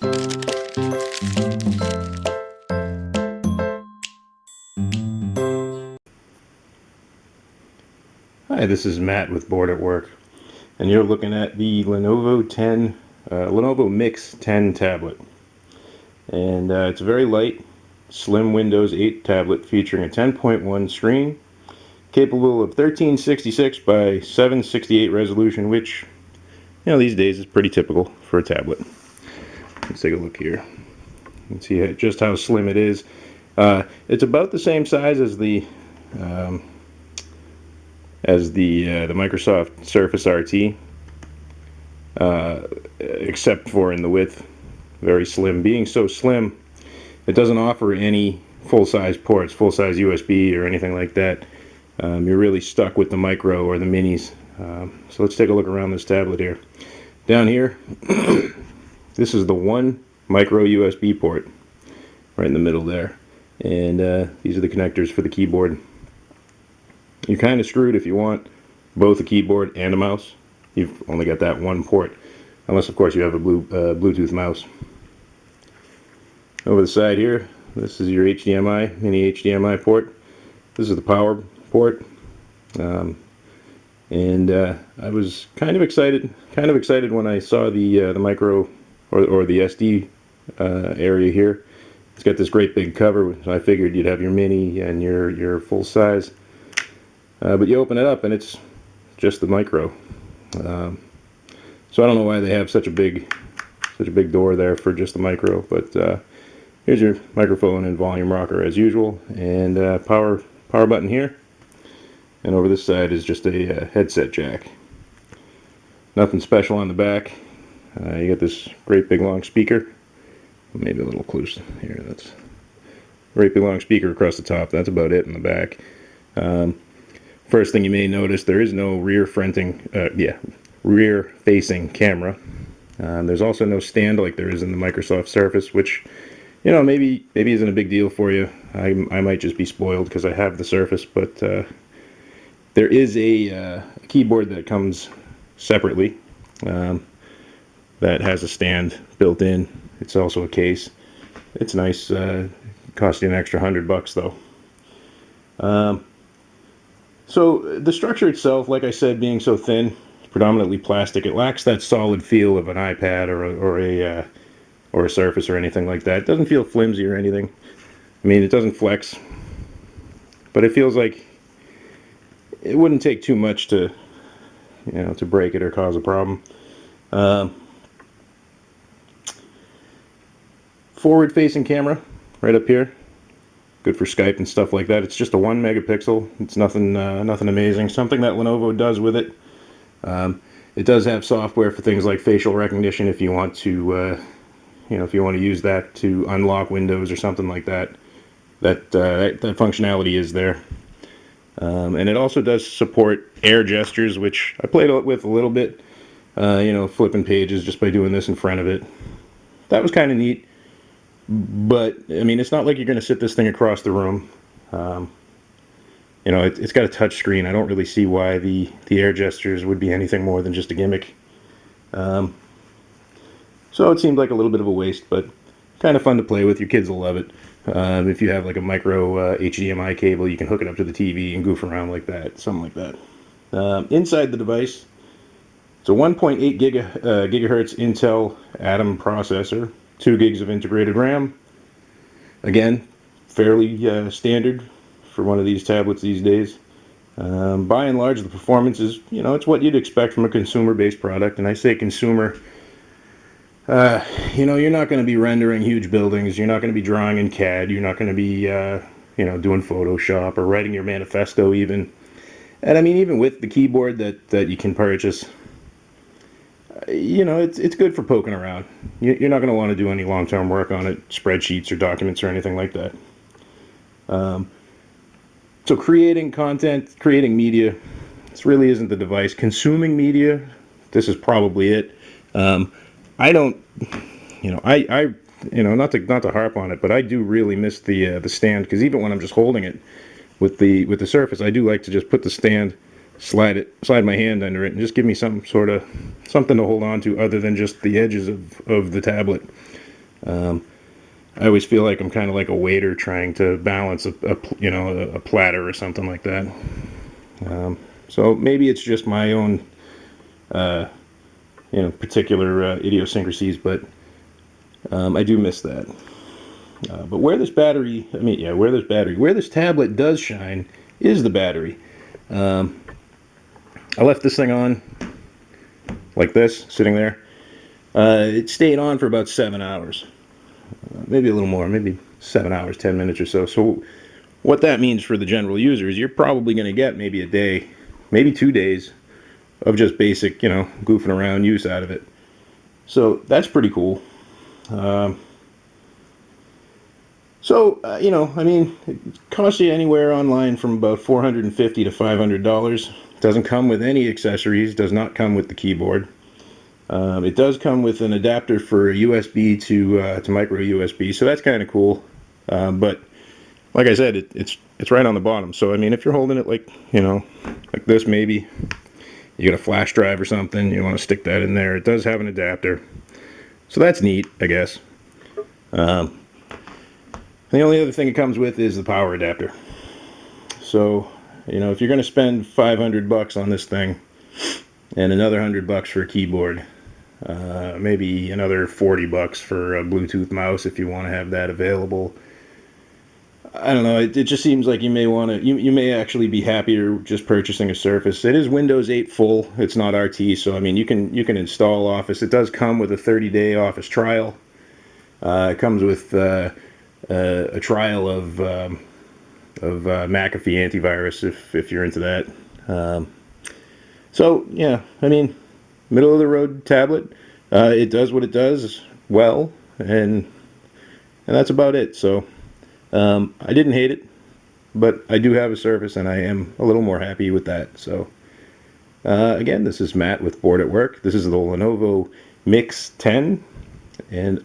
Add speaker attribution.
Speaker 1: Hi, this is Matt with Bored at Work, and you're looking at the Lenovo Miix 10 tablet. And it's a very light, slim Windows 8 tablet featuring a 10.1 screen, capable of 1366 by 768 resolution, which, these days is pretty typical for a tablet. Let's take a look here. You can see just how slim it is. It's about the same size as the Microsoft Surface RT, except for in the width. Very slim. Being so slim, it doesn't offer any full-size ports, full-size USB or anything like that. You're really stuck with the micro or the minis. So let's take a look around this tablet here. Down here, this is the one micro USB port right in the middle there, and these are the connectors for the keyboard. You're kind of screwed if you want both a keyboard and a mouse. You've only got that one port, unless of course you have a Bluetooth mouse. Over the side here, this is your HDMI, mini HDMI port. This is the power port, and I was kind of excited when I saw the micro or the SD area here. It's got this great big cover, so I figured you'd have your mini and your full size. But you open it up and it's just the micro. So I don't know why they have such a big door there for just the micro. But here's your microphone and volume rocker as usual, and power button here. And over this side is just a headset jack. Nothing special on the back. You got this great big long speaker. Maybe a little close here. That's a great big long speaker across the top. That's about it in the back. First thing you may notice, there is no rear-facing camera. There's also no stand like there is in the Microsoft Surface, which, maybe isn't a big deal for you. I might just be spoiled because I have the Surface, but there is a keyboard that comes separately that has a stand built in. It's also a case. It's nice. Costs you an extra $100 though. So the structure itself, like I said, being so thin, predominantly plastic, it lacks that solid feel of an iPad or a Surface or anything like that. It doesn't feel flimsy or anything. I mean, it doesn't flex, but it feels like it wouldn't take too much to break it or cause a problem. Forward-facing camera right up here. Good for Skype and stuff like that. It's just a 1 megapixel. It's nothing amazing. Something that Lenovo does with it. It does have software for things like facial recognition if you want to, if you want to use that to unlock Windows or something like that. That functionality is there. And it also does support air gestures, which I played with a little bit. Flipping pages just by doing this in front of it. That was kind of neat. But I mean, it's not like you're going to sit this thing across the room. It's got a touch screen. I don't really see why the air gestures would be anything more than just a gimmick. So it seemed like a little bit of a waste, but kind of fun to play with. Your kids will love it. If you have like a micro HDMI cable, you can hook it up to the TV and goof around like that, something like that. Inside the device, it's a 1.8 gigahertz Intel Atom processor. 2 gigs of integrated RAM. Again, fairly standard for one of these tablets these days. By and large, the performance is, it's what you'd expect from a consumer-based product. And I say consumer, you're not going to be rendering huge buildings. You're not going to be drawing in CAD. You're not going to be, doing Photoshop or writing your manifesto even. And I mean, even with the keyboard that you can purchase, it's good for poking around. You're not going to want to do any long-term work on it, spreadsheets or documents or anything like that. So creating content, creating media, this really isn't the device. Consuming media, this is probably it. I don't, not to harp on it, but I do really miss the stand, because even when I'm just holding it with the Surface, I do like to just put the stand, slide my hand under it, and just give me something to hold on to other than just the edges of the tablet. I always feel like I'm kind of like a waiter trying to balance a platter or something like that. So maybe it's just my own particular idiosyncrasies, but I do miss that. But where this where this tablet does shine is the battery. I left this thing on like this, sitting there. It stayed on for about 7 hours, maybe a little more, maybe 7 hours, 10 minutes or so. So what that means for the general user is you're probably going to get maybe a day, maybe 2 days of just basic, goofing around use out of it. So that's pretty cool. It costs you anywhere online from about $450 to $500. Doesn't come with any accessories, does not come with the keyboard. It does come with an adapter for USB to micro USB, so that's kind of cool. But like I said, it's right on the bottom. So I mean, if you're holding it like like this, maybe you got a flash drive or something, you want to stick that in there. It does have an adapter, so that's neat, I guess. The only other thing it comes with is the power adapter. So, if you're going to spend $500 on this thing and another $100 for a keyboard, maybe another $40 for a Bluetooth mouse if you want to have that available. I don't know. It just seems like you may want to. You may actually be happier just purchasing a Surface. It is Windows 8 full. It's not RT, so I mean you can install Office. It does come with a 30-day Office trial. It comes with a trial of McAfee antivirus if you're into that. So yeah, I mean, middle of the road tablet. It does what it does well, and that's about it. So I didn't hate it, but I do have a Surface, and I am a little more happy with that. So again, this is Matt with Bored at Work. This is the Lenovo Miix 10, and